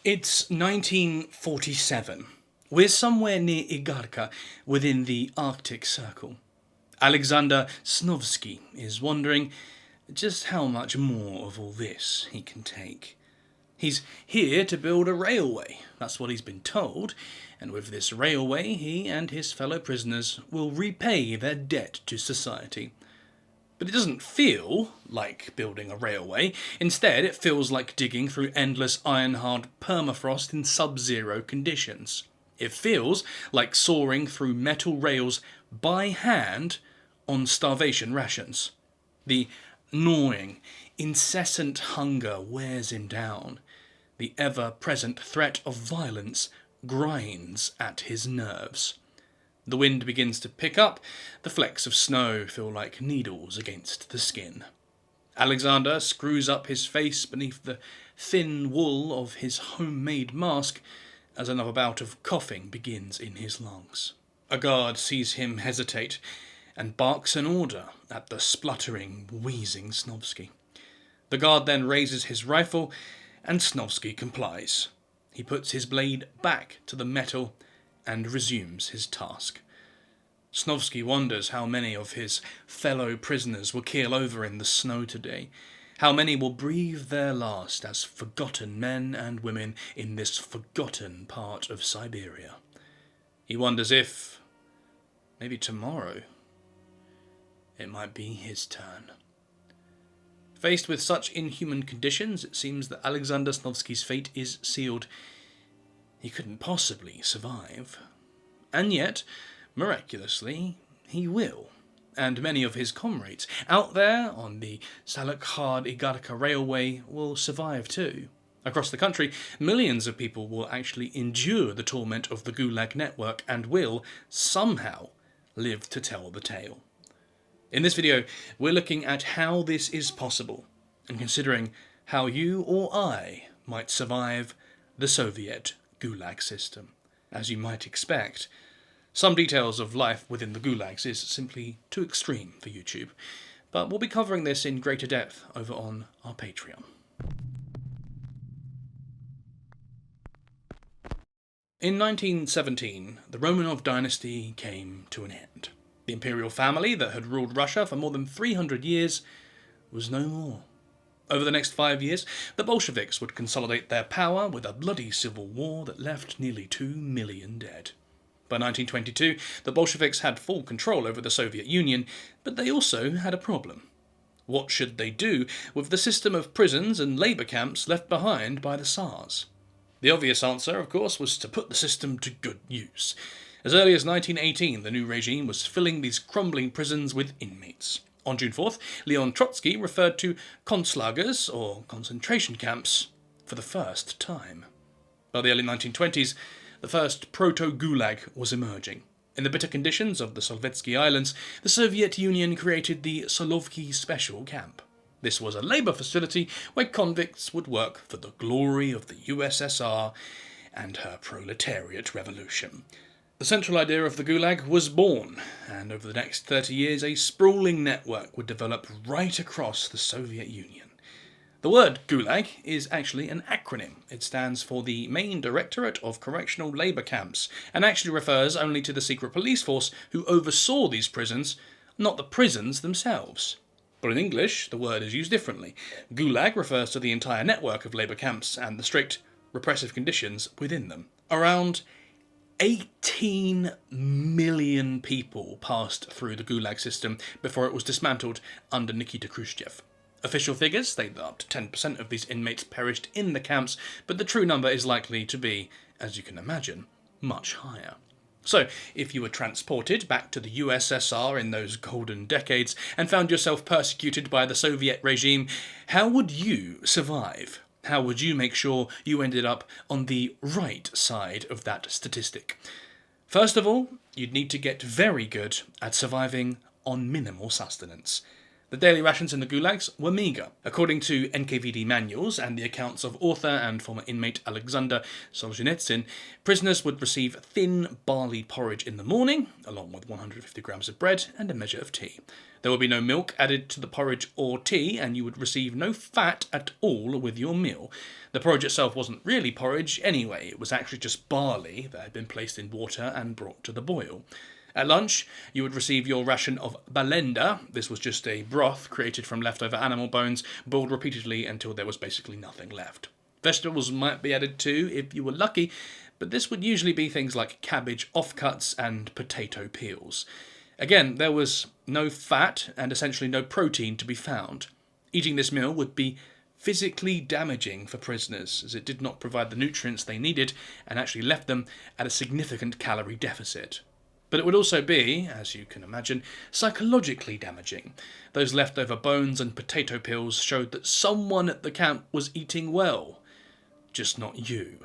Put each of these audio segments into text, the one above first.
It's 1947. We're somewhere near Igarka, within the Arctic Circle. Alexander Snovsky is wondering just how much more of all this he can take. He's here to build a railway, that's what he's been told, and with this railway he and his fellow prisoners will repay their debt to society. But it doesn't feel like building a railway. Instead, it feels like digging through endless iron-hard permafrost in sub-zero conditions. It feels like soaring through metal rails by hand on starvation rations. The gnawing, incessant hunger wears him down. The ever-present threat of violence grinds at his nerves. The wind begins to pick up, the flecks of snow feel like needles against the skin. Alexander screws up his face beneath the thin wool of his homemade mask as another bout of coughing begins in his lungs. A guard sees him hesitate and barks an order at the spluttering, wheezing Snovsky. The guard then raises his rifle and Snovsky complies. He puts his blade back to the metal and resumes his task. Snovsky wonders how many of his fellow prisoners will keel over in the snow today, how many will breathe their last as forgotten men and women in this forgotten part of Siberia. He wonders if, maybe tomorrow, it might be his turn. Faced with such inhuman conditions, it seems that Alexander Snovsky's fate is sealed. He couldn't possibly survive. And yet, miraculously, he will, and many of his comrades out there on the Salakhard-Igarka railway will survive too. Across the country, millions of people will actually endure the torment of the Gulag network and will, somehow, live to tell the tale. In this video, we're looking at how this is possible, and considering how you or I might survive the Soviet Gulag system. As you might expect, some details of life within the Gulags is simply too extreme for YouTube, but we'll be covering this in greater depth over on our Patreon. In 1917, the Romanov dynasty came to an end. The imperial family that had ruled Russia for more than 300 years was no more. Over the next 5 years, the Bolsheviks would consolidate their power with a bloody civil war that left nearly 2 million dead. By 1922, the Bolsheviks had full control over the Soviet Union, but they also had a problem. What should they do with the system of prisons and labour camps left behind by the Tsars? The obvious answer, of course, was to put the system to good use. As early as 1918, the new regime was filling these crumbling prisons with inmates. On June 4th, Leon Trotsky referred to konzlagers, or concentration camps, for the first time. By the early 1920s, the first proto-Gulag was emerging. In the bitter conditions of the Sovietsky Islands, the Soviet Union created the Solovki Special Camp. This was a labour facility where convicts would work for the glory of the USSR and her proletariat revolution. The central idea of the Gulag was born, and over the next 30 years a sprawling network would develop right across the Soviet Union. The word Gulag is actually an acronym. It stands for the Main Directorate of Correctional Labour Camps, and actually refers only to the secret police force who oversaw these prisons, not the prisons themselves. But in English, the word is used differently. Gulag refers to the entire network of labour camps and the strict, repressive conditions within them. Around 18 million people passed through the Gulag system before it was dismantled under Nikita Khrushchev. Official figures state that up to 10% of these inmates perished in the camps, but the true number is likely to be, as you can imagine, much higher. So, if you were transported back to the USSR in those golden decades and found yourself persecuted by the Soviet regime, how would you survive? How would you make sure you ended up on the right side of that statistic? First of all, you'd need to get very good at surviving on minimal sustenance. The daily rations in the gulags were meagre. According to NKVD manuals and the accounts of author and former inmate Alexander Solzhenitsyn, prisoners would receive thin barley porridge in the morning, along with 150 grams of bread and a measure of tea. There would be no milk added to the porridge or tea, and you would receive no fat at all with your meal. The porridge itself wasn't really porridge anyway, it was actually just barley that had been placed in water and brought to the boil. At lunch, you would receive your ration of balenda. This was just a broth created from leftover animal bones, boiled repeatedly until there was basically nothing left. Vegetables might be added too, if you were lucky, but this would usually be things like cabbage offcuts and potato peels. Again, there was no fat and essentially no protein to be found. Eating this meal would be physically damaging for prisoners, as it did not provide the nutrients they needed and actually left them at a significant calorie deficit. But it would also be, as you can imagine, psychologically damaging. Those leftover bones and potato peels showed that someone at the camp was eating well, just not you.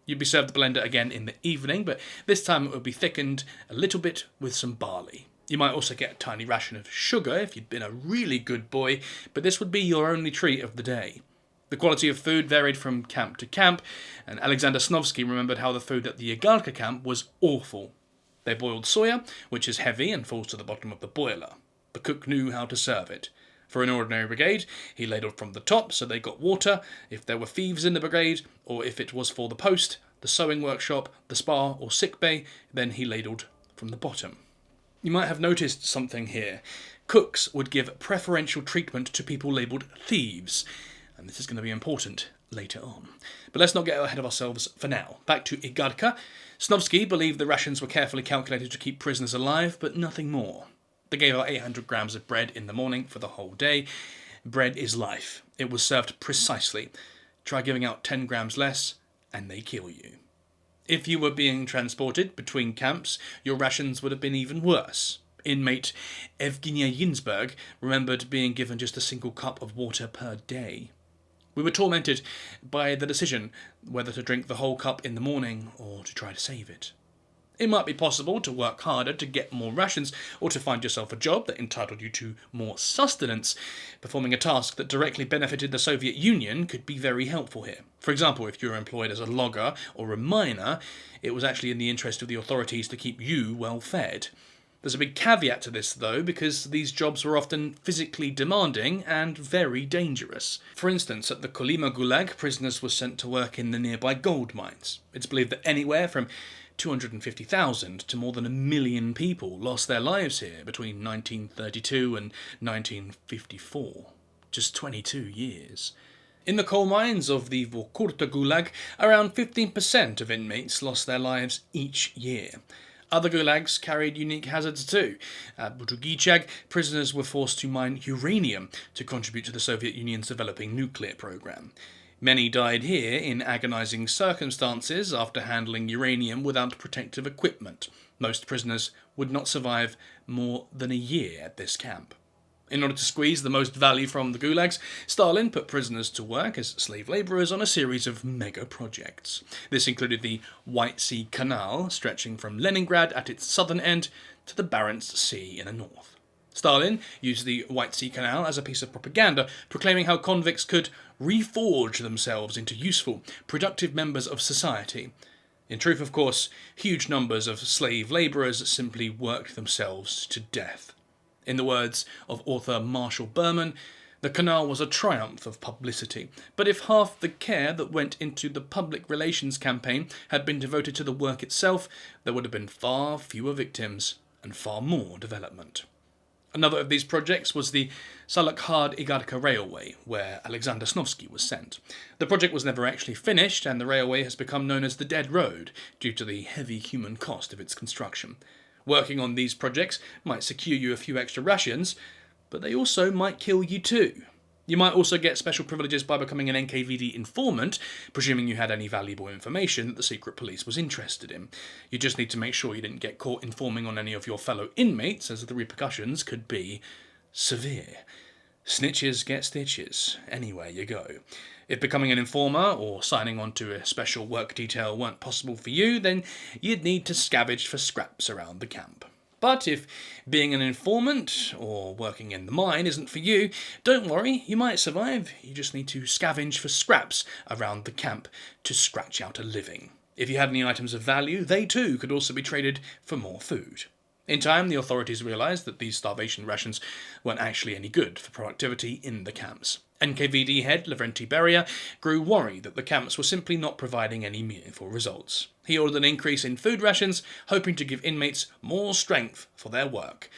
You'd be served the blender again in the evening, but this time it would be thickened a little bit with some barley. You might also get a tiny ration of sugar if you'd been a really good boy, but this would be your only treat of the day. The quality of food varied from camp to camp, and Alexander Snovsky remembered how the food at the Igarka camp was awful. They boiled soya, which is heavy and falls to the bottom of the boiler. The cook knew how to serve it. For an ordinary brigade, he ladled from the top, so they got water. If there were thieves in the brigade, or if it was for the post, the sewing workshop, the spa or sick bay, then he ladled from the bottom. You might have noticed something here. Cooks would give preferential treatment to people labelled thieves, and this is going to be important later on. But let's not get ahead of ourselves for now. Back to Igarka. Snovsky believed the rations were carefully calculated to keep prisoners alive, but nothing more. They gave out 800 grams of bread in the morning for the whole day. Bread is life. It was served precisely. Try giving out 10 grams less, and they kill you. If you were being transported between camps, your rations would have been even worse. Inmate Evgenia Yinsberg remembered being given just a single cup of water per day. We were tormented by the decision whether to drink the whole cup in the morning or to try to save it. It might be possible to work harder to get more rations or to find yourself a job that entitled you to more sustenance. Performing a task that directly benefited the Soviet Union could be very helpful here. For example, if you were employed as a logger or a miner, it was actually in the interest of the authorities to keep you well fed. There's a big caveat to this, though, because these jobs were often physically demanding and very dangerous. For instance, at the Kolyma Gulag, prisoners were sent to work in the nearby gold mines. It's believed that anywhere from 250,000 to more than 1 million people lost their lives here between 1932 and 1954. Just 22 years. In the coal mines of the Vorkurta Gulag, around 15% of inmates lost their lives each year. Other gulags carried unique hazards too. At Butugichag, prisoners were forced to mine uranium to contribute to the Soviet Union's developing nuclear program. Many died here in agonizing circumstances after handling uranium without protective equipment. Most prisoners would not survive more than a year at this camp. In order to squeeze the most value from the gulags, Stalin put prisoners to work as slave labourers on a series of mega projects. This included the White Sea Canal, stretching from Leningrad at its southern end to the Barents Sea in the north. Stalin used the White Sea Canal as a piece of propaganda, proclaiming how convicts could reforge themselves into useful, productive members of society. In truth, of course, huge numbers of slave labourers simply worked themselves to death. In the words of author Marshall Berman, the canal was a triumph of publicity, but if half the care that went into the public relations campaign had been devoted to the work itself, there would have been far fewer victims and far more development. Another of these projects was the Salakhard-Igarka Railway, where Alexander Snovsky was sent. The project was never actually finished, and the railway has become known as the Dead Road due to the heavy human cost of its construction. Working on these projects might secure you a few extra rations, but they also might kill you too. You might also get special privileges by becoming an NKVD informant, presuming you had any valuable information that the secret police was interested in. You just need to make sure you didn't get caught informing on any of your fellow inmates, as the repercussions could be severe. Snitches get stitches, anywhere you go. If becoming an informer or signing on to a special work detail weren't possible for you, then you'd need to scavenge for scraps around the camp. But if being an informant or working in the mine isn't for you, don't worry, you might survive. You just need to scavenge for scraps around the camp to scratch out a living. If you had any items of value, they too could also be traded for more food. In time, the authorities realised that these starvation rations weren't actually any good for productivity in the camps. NKVD head Lavrenti Beria grew worried that the camps were simply not providing any meaningful results. He ordered an increase in food rations, hoping to give inmates more strength for their work.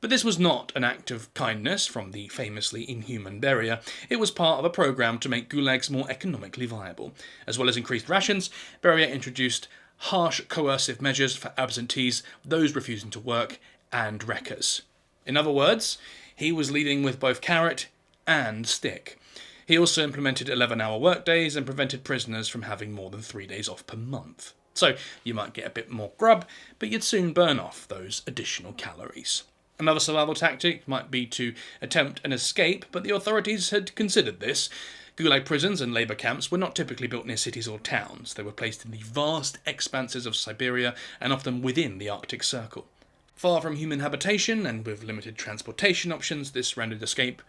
But this was not an act of kindness from the famously inhuman Beria. It was part of a programme to make gulags more economically viable. As well as increased rations, Beria introduced harsh coercive measures for absentees, those refusing to work, and wreckers. In other words, he was leading with both carrot and stick. He also implemented 11-hour workdays and prevented prisoners from having more than 3 days off per month. So you might get a bit more grub, but you'd soon burn off those additional calories. Another survival tactic might be to attempt an escape, but the authorities had considered this. Gulag prisons and labour camps were not typically built near cities or towns. They were placed in the vast expanses of Siberia and often within the Arctic Circle. Far from human habitation and with limited transportation options, this rendered escape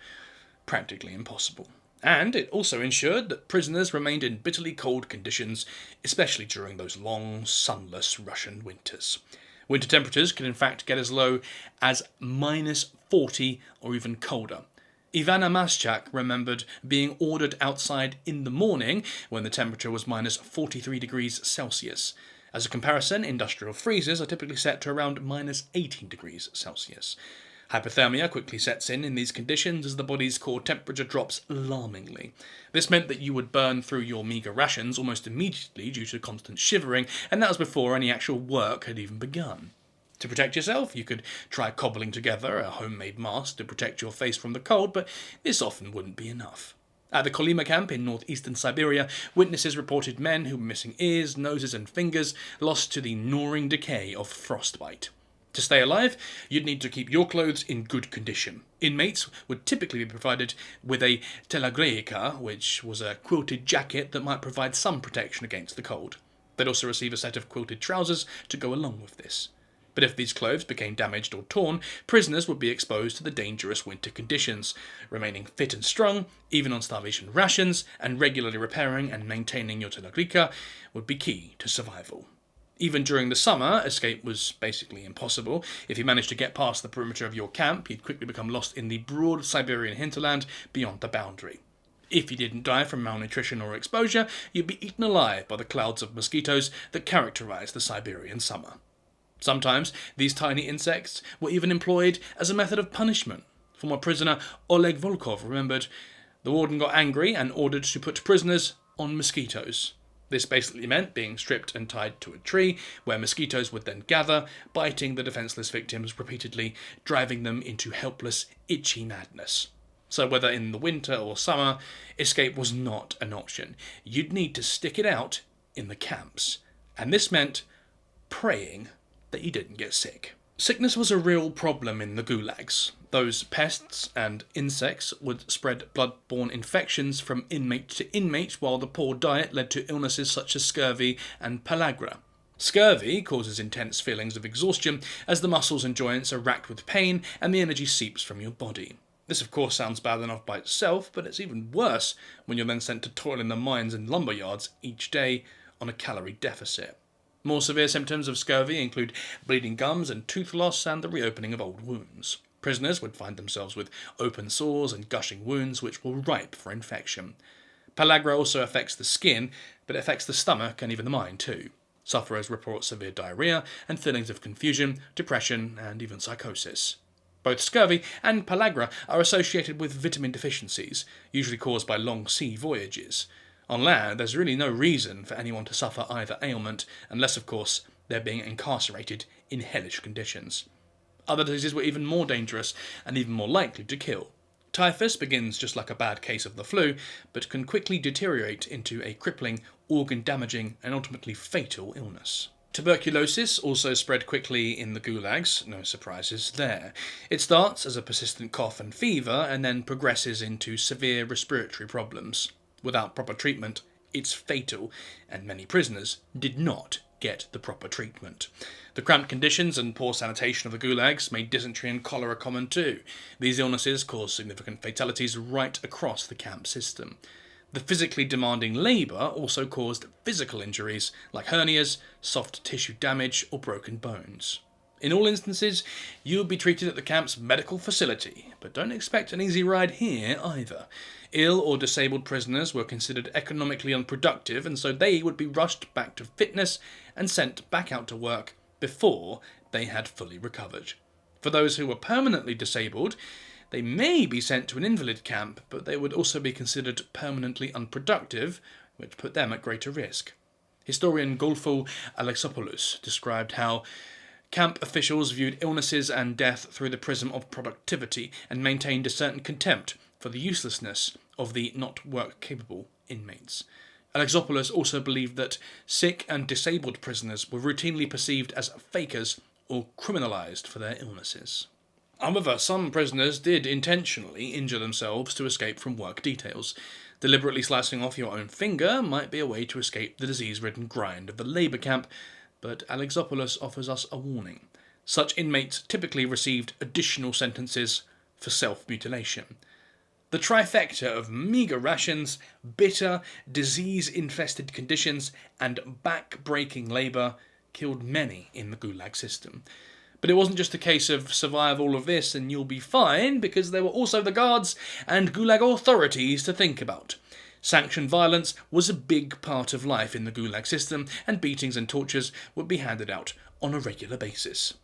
practically impossible. And it also ensured that prisoners remained in bitterly cold conditions, especially during those long, sunless Russian winters. Winter temperatures could in fact get as low as -40 or even colder. Ivana Maschak remembered being ordered outside in the morning when the temperature was -43 degrees Celsius. As a comparison, industrial freezers are typically set to around -18 degrees Celsius. Hypothermia quickly sets in these conditions as the body's core temperature drops alarmingly. This meant that you would burn through your meagre rations almost immediately due to constant shivering, and that was before any actual work had even begun. To protect yourself, you could try cobbling together a homemade mask to protect your face from the cold, but this often wouldn't be enough. At the Kolyma camp in northeastern Siberia, witnesses reported men who were missing ears, noses, and fingers lost to the gnawing decay of frostbite. To stay alive, you'd need to keep your clothes in good condition. Inmates would typically be provided with a telagreika, which was a quilted jacket that might provide some protection against the cold. They'd also receive a set of quilted trousers to go along with this. But if these clothes became damaged or torn, prisoners would be exposed to the dangerous winter conditions. Remaining fit and strong, even on starvation rations, and regularly repairing and maintaining your telagreika would be key to survival. Even during the summer, escape was basically impossible. If you managed to get past the perimeter of your camp, you'd quickly become lost in the broad Siberian hinterland beyond the boundary. If you didn't die from malnutrition or exposure, you'd be eaten alive by the clouds of mosquitoes that characterize the Siberian summer. Sometimes these tiny insects were even employed as a method of punishment. Former prisoner Oleg Volkov remembered the warden got angry and ordered to put prisoners on mosquitoes. This basically meant being stripped and tied to a tree, where mosquitoes would then gather, biting the defenseless victims repeatedly, driving them into helpless, itchy madness. So whether in the winter or summer, escape was not an option. You'd need to stick it out in the camps. And this meant praying that you didn't get sick. Sickness was a real problem in the gulags. Those pests and insects would spread blood-borne infections from inmate to inmate, while the poor diet led to illnesses such as scurvy and pellagra. Scurvy causes intense feelings of exhaustion as the muscles and joints are racked with pain and the energy seeps from your body. This of course sounds bad enough by itself, but it's even worse when you're then sent to toil in the mines and lumber yards each day on a calorie deficit. More severe symptoms of scurvy include bleeding gums and tooth loss and the reopening of old wounds. Prisoners would find themselves with open sores and gushing wounds which were ripe for infection. Pellagra also affects the skin, but it affects the stomach and even the mind too. Sufferers report severe diarrhea and feelings of confusion, depression, and even psychosis. Both scurvy and pellagra are associated with vitamin deficiencies, usually caused by long sea voyages. On land, there's really no reason for anyone to suffer either ailment, unless, of course, they're being incarcerated in hellish conditions. Other diseases were even more dangerous and even more likely to kill. Typhus begins just like a bad case of the flu, but can quickly deteriorate into a crippling, organ-damaging, and ultimately fatal illness. Tuberculosis also spread quickly in the gulags, no surprises there. It starts as a persistent cough and fever, and then progresses into severe respiratory problems. Without proper treatment, it's fatal, and many prisoners did not get the proper treatment. The cramped conditions and poor sanitation of the gulags made dysentery and cholera common too. These illnesses caused significant fatalities right across the camp system. The physically demanding labour also caused physical injuries like hernias, soft tissue damage, or broken bones. In all instances, you would be treated at the camp's medical facility, but don't expect an easy ride here either. Ill or disabled prisoners were considered economically unproductive, and so they would be rushed back to fitness and sent back out to work before they had fully recovered. For those who were permanently disabled, they may be sent to an invalid camp, but they would also be considered permanently unproductive, which put them at greater risk. Historian Golfo Alexopoulos described how camp officials viewed illnesses and death through the prism of productivity and maintained a certain contempt for the uselessness of the not work-capable inmates. Alexopoulos also believed that sick and disabled prisoners were routinely perceived as fakers or criminalized for their illnesses. However, some prisoners did intentionally injure themselves to escape from work details. Deliberately slicing off your own finger might be a way to escape the disease-ridden grind of the labour camp, but Alexopoulos offers us a warning. Such inmates typically received additional sentences for self-mutilation. The trifecta of meagre rations, bitter, disease-infested conditions, and back-breaking labour killed many in the Gulag system. But it wasn't just a case of survive all of this and you'll be fine, because there were also the guards and Gulag authorities to think about. Sanctioned violence was a big part of life in the Gulag system, and beatings and tortures would be handed out on a regular basis.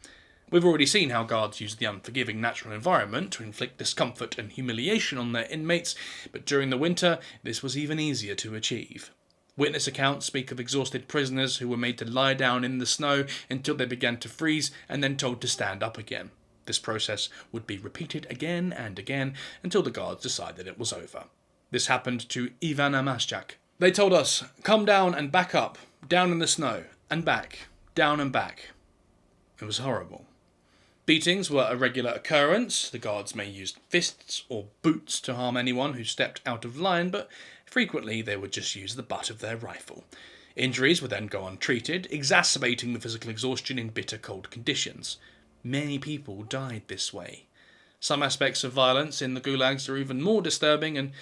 We've already seen how guards used the unforgiving natural environment to inflict discomfort and humiliation on their inmates, but during the winter this was even easier to achieve. Witness accounts speak of exhausted prisoners who were made to lie down in the snow until they began to freeze and then told to stand up again. This process would be repeated again and again until the guards decided it was over. This happened to Ivan Amashchak. They told us, come down and back up, down in the snow, and back, down and back. It was horrible. Beatings were a regular occurrence. The guards may use fists or boots to harm anyone who stepped out of line, but frequently they would just use the butt of their rifle. Injuries would then go untreated, exacerbating the physical exhaustion in bitter cold conditions. Many people died this way. Some aspects of violence in the gulags are even more disturbing and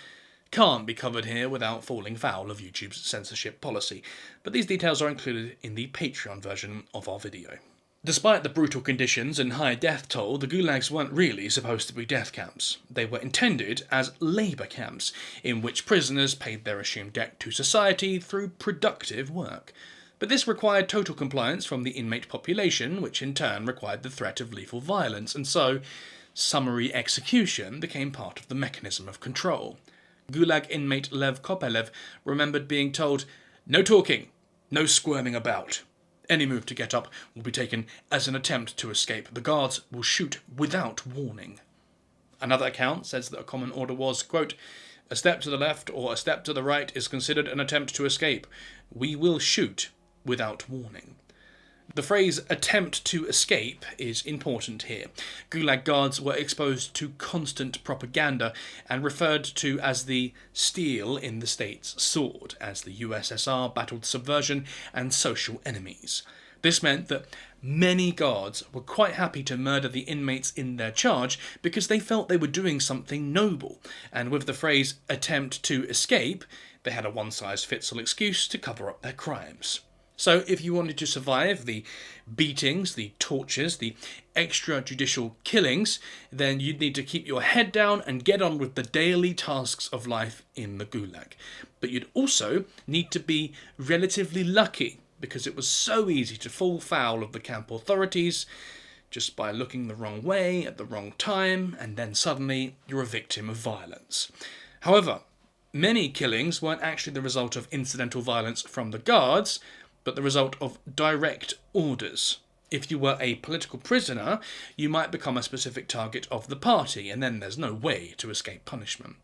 can't be covered here without falling foul of YouTube's censorship policy, but these details are included in the Patreon version of our video. Despite the brutal conditions and high death toll, the gulags weren't really supposed to be death camps. They were intended as labour camps, in which prisoners paid their assumed debt to society through productive work. But this required total compliance from the inmate population, which in turn required the threat of lethal violence, and so summary execution became part of the mechanism of control. Gulag inmate Lev Kopelev remembered being told, "No talking, no squirming about. Any move to get up will be taken as an attempt to escape. The guards will shoot without warning." Another account says that a common order was, quote, "A step to the left or a step to the right is considered an attempt to escape. We will shoot without warning." The phrase attempt to escape is important here. Gulag guards were exposed to constant propaganda and referred to as the steel in the state's sword, as the USSR battled subversion and social enemies. This meant that many guards were quite happy to murder the inmates in their charge because they felt they were doing something noble, and with the phrase attempt to escape, they had a one-size-fits-all excuse to cover up their crimes. So if you wanted to survive the beatings, the tortures, the extrajudicial killings, then you'd need to keep your head down and get on with the daily tasks of life in the gulag. But you'd also need to be relatively lucky, because it was so easy to fall foul of the camp authorities just by looking the wrong way at the wrong time, and then suddenly you're a victim of violence. However, many killings weren't actually the result of incidental violence from the guards, but the result of direct orders. If you were a political prisoner, you might become a specific target of the party, and then there's no way to escape punishment.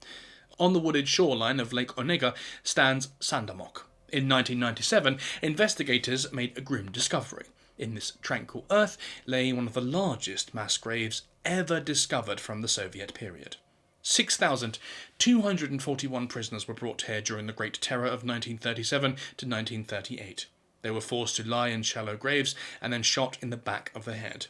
On the wooded shoreline of Lake Onega stands Sandamok. In 1997, investigators made a grim discovery. In this tranquil earth lay one of the largest mass graves ever discovered from the Soviet period. 6,241 prisoners were brought here during the Great Terror of 1937 to 1938. They were forced to lie in shallow graves and then shot in the back of the head.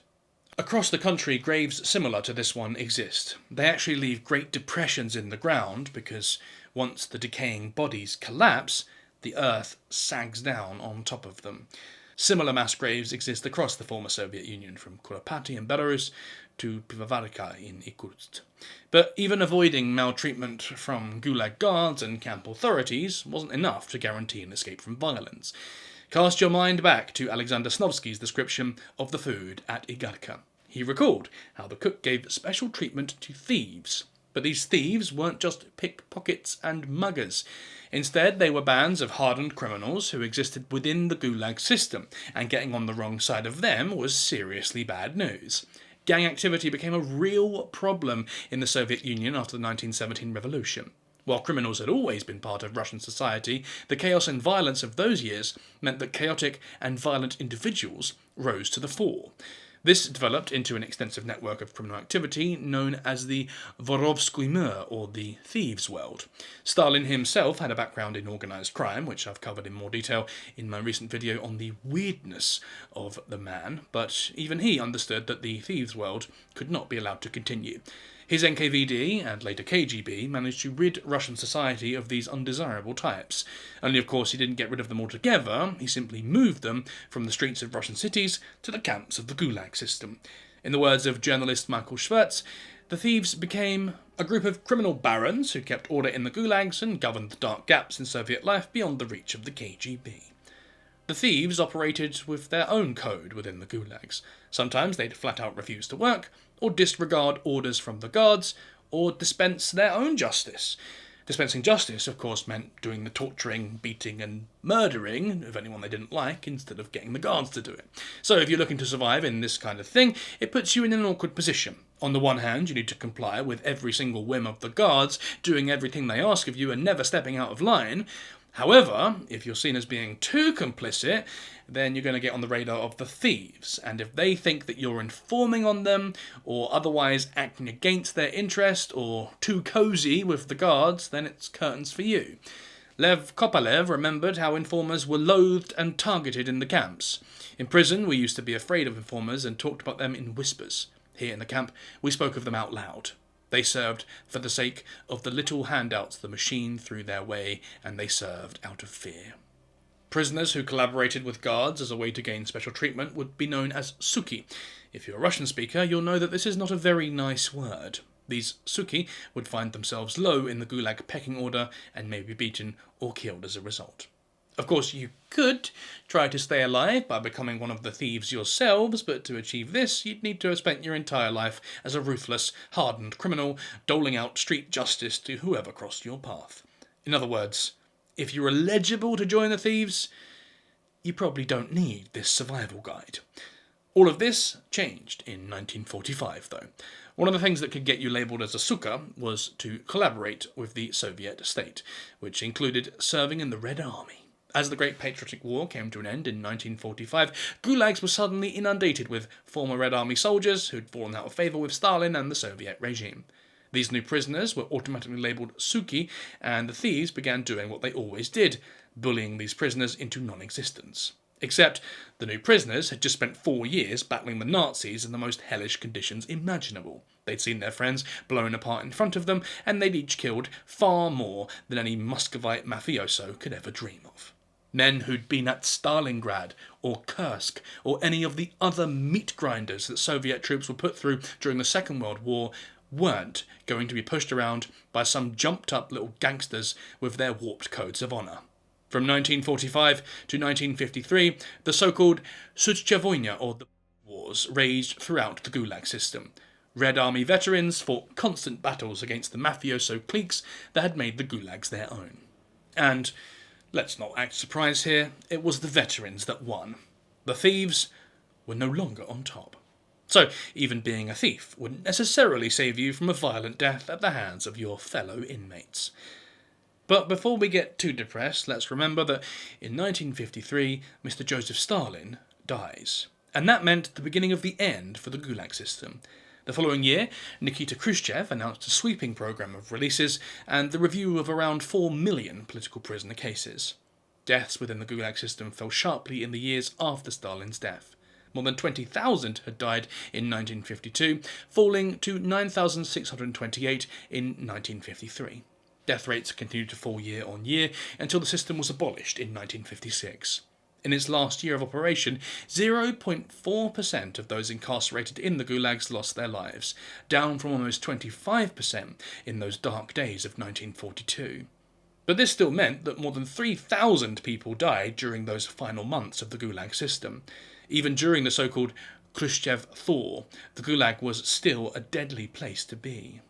Across the country, graves similar to this one exist. They actually leave great depressions in the ground because once the decaying bodies collapse, the earth sags down on top of them. Similar mass graves exist across the former Soviet Union, from Kuropati in Belarus to Pivovarka in Irkutsk. But even avoiding maltreatment from gulag guards and camp authorities wasn't enough to guarantee an escape from violence. Cast your mind back to Alexander Snovsky's description of the food at Igarka. He recalled how the cook gave special treatment to thieves. But these thieves weren't just pickpockets and muggers. Instead, they were bands of hardened criminals who existed within the gulag system, and getting on the wrong side of them was seriously bad news. Gang activity became a real problem in the Soviet Union after the 1917 revolution. While criminals had always been part of Russian society, the chaos and violence of those years meant that chaotic and violent individuals rose to the fore. This developed into an extensive network of criminal activity known as the Vorovskoy Mir, or the Thieves' World. Stalin himself had a background in organised crime, which I've covered in more detail in my recent video on the weirdness of the man, but even he understood that the Thieves' World could not be allowed to continue. His NKVD, and later KGB, managed to rid Russian society of these undesirable types. Only, of course, he didn't get rid of them altogether, he simply moved them from the streets of Russian cities to the camps of the Gulag system. In the words of journalist Michael Schwertz, the thieves became a group of criminal barons who kept order in the gulags and governed the dark gaps in Soviet life beyond the reach of the KGB. The thieves operated with their own code within the gulags. Sometimes they'd flat out refuse to work, or disregard orders from the guards, or dispense their own justice. Dispensing justice, of course, meant doing the torturing, beating, and murdering of anyone they didn't like, instead of getting the guards to do it. So if you're looking to survive in this kind of thing, it puts you in an awkward position. On the one hand, you need to comply with every single whim of the guards, doing everything they ask of you and never stepping out of line. However, if you're seen as being too complicit, then you're going to get on the radar of the thieves, and if they think that you're informing on them, or otherwise acting against their interest, or too cosy with the guards, then it's curtains for you. Lev Kopalev remembered how informers were loathed and targeted in the camps. In prison, we used to be afraid of informers and talked about them in whispers. Here in the camp, we spoke of them out loud. They served for the sake of the little handouts the machine threw their way, and they served out of fear. Prisoners who collaborated with guards as a way to gain special treatment would be known as suki. If you're a Russian speaker, you'll know that this is not a very nice word. These suki would find themselves low in the gulag pecking order and may be beaten or killed as a result. Of course, you could try to stay alive by becoming one of the thieves yourselves, but to achieve this, you'd need to have spent your entire life as a ruthless, hardened criminal, doling out street justice to whoever crossed your path. In other words, if you're eligible to join the thieves, you probably don't need this survival guide. All of this changed in 1945, though. One of the things that could get you labelled as a suka was to collaborate with the Soviet state, which included serving in the Red Army. As the Great Patriotic War came to an end in 1945, gulags were suddenly inundated with former Red Army soldiers who'd fallen out of favour with Stalin and the Soviet regime. These new prisoners were automatically labelled suki, and the thieves began doing what they always did, bullying these prisoners into non-existence. Except the new prisoners had just spent 4 years battling the Nazis in the most hellish conditions imaginable. They'd seen their friends blown apart in front of them, and they'd each killed far more than any Muscovite mafioso could ever dream of. Men who'd been at Stalingrad, or Kursk, or any of the other meat grinders that Soviet troops were put through during the Second World War weren't going to be pushed around by some jumped-up little gangsters with their warped codes of honour. From 1945 to 1953, the so-called Suchavoyna, or the Wars, raged throughout the Gulag system. Red Army veterans fought constant battles against the mafioso cliques that had made the Gulags their own. And let's not act surprised here, it was the veterans that won. The thieves were no longer on top. So, even being a thief wouldn't necessarily save you from a violent death at the hands of your fellow inmates. But before we get too depressed, let's remember that in 1953, Mr. Joseph Stalin dies. And that meant the beginning of the end for the Gulag system. The following year, Nikita Khrushchev announced a sweeping program of releases and the review of around 4 million political prisoner cases. Deaths within the Gulag system fell sharply in the years after Stalin's death. More than 20,000 had died in 1952, falling to 9,628 in 1953. Death rates continued to fall year on year until the system was abolished in 1956. In its last year of operation, 0.4% of those incarcerated in the gulags lost their lives, down from almost 25% in those dark days of 1942. But this still meant that more than 3,000 people died during those final months of the Gulag system. Even during the so-called Khrushchev thaw, the Gulag was still a deadly place to be.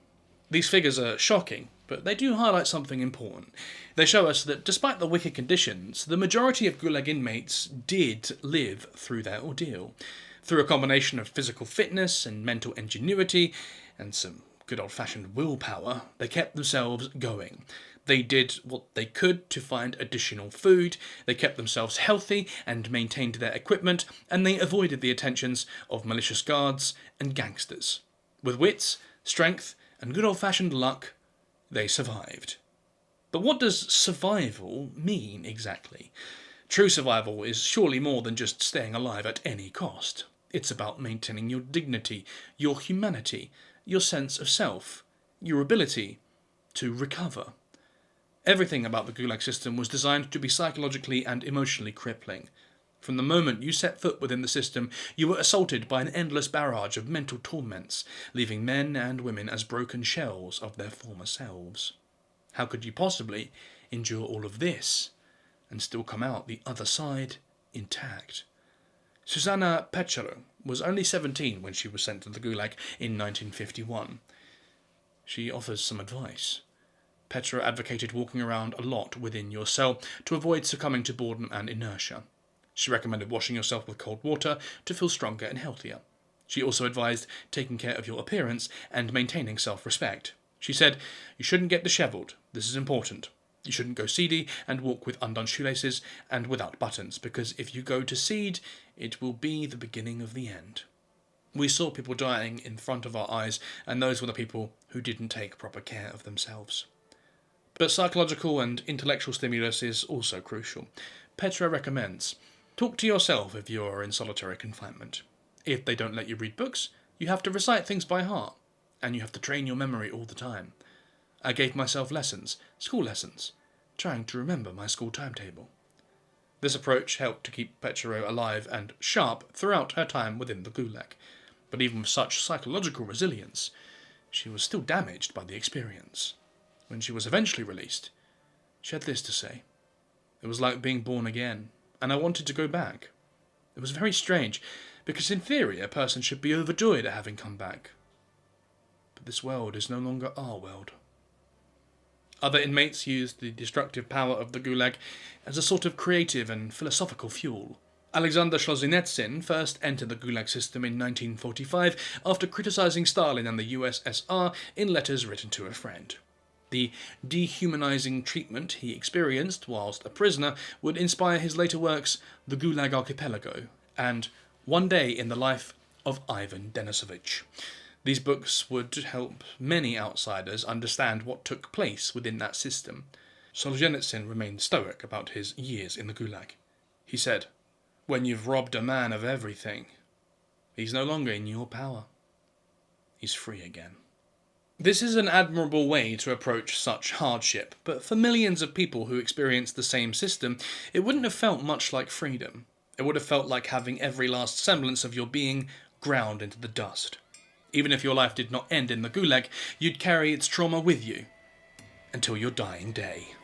These figures are shocking, but they do highlight something important. They show us that despite the wicked conditions, the majority of Gulag inmates did live through their ordeal. Through a combination of physical fitness and mental ingenuity, and some good old-fashioned willpower, they kept themselves going. They did what they could to find additional food, they kept themselves healthy and maintained their equipment, and they avoided the attentions of malicious guards and gangsters. With wits, strength, and good old-fashioned luck, they survived. But what does survival mean exactly? True survival is surely more than just staying alive at any cost. It's about maintaining your dignity, your humanity, your sense of self, your ability to recover. Everything about the Gulag system was designed to be psychologically and emotionally crippling. From the moment you set foot within the system, you were assaulted by an endless barrage of mental torments, leaving men and women as broken shells of their former selves. How could you possibly endure all of this and still come out the other side intact? Susanna Petchero was only 17 when she was sent to the Gulag in 1951. She offers some advice. Petra advocated walking around a lot within your cell to avoid succumbing to boredom and inertia. She recommended washing yourself with cold water to feel stronger and healthier. She also advised taking care of your appearance and maintaining self-respect. She said, you shouldn't get dishevelled. This is important. You shouldn't go seedy and walk with undone shoelaces and without buttons, because if you go to seed, it will be the beginning of the end. We saw people dying in front of our eyes, and those were the people who didn't take proper care of themselves. But psychological and intellectual stimulus is also crucial. Petra recommends, talk to yourself if you are in solitary confinement. If they don't let you read books, you have to recite things by heart, and you have to train your memory all the time. I gave myself lessons, school lessons, trying to remember my school timetable. This approach helped to keep Petchero alive and sharp throughout her time within the Gulag. But even with such psychological resilience, she was still damaged by the experience. When she was eventually released, she had this to say. It was like being born again, and I wanted to go back. It was very strange, because in theory a person should be overjoyed at having come back. But this world is no longer our world. Other inmates used the destructive power of the Gulag as a sort of creative and philosophical fuel. Alexander Solzhenitsyn first entered the Gulag system in 1945 after criticizing Stalin and the USSR in letters written to a friend. The dehumanizing treatment he experienced whilst a prisoner would inspire his later works The Gulag Archipelago and One Day in the Life of Ivan Denisovich. These books would help many outsiders understand what took place within that system. Solzhenitsyn remained stoic about his years in the Gulag. He said, when you've robbed a man of everything, he's no longer in your power. He's free again. This is an admirable way to approach such hardship, but for millions of people who experienced the same system, it wouldn't have felt much like freedom. It would have felt like having every last semblance of your being ground into the dust. Even if your life did not end in the Gulag, you'd carry its trauma with you until your dying day.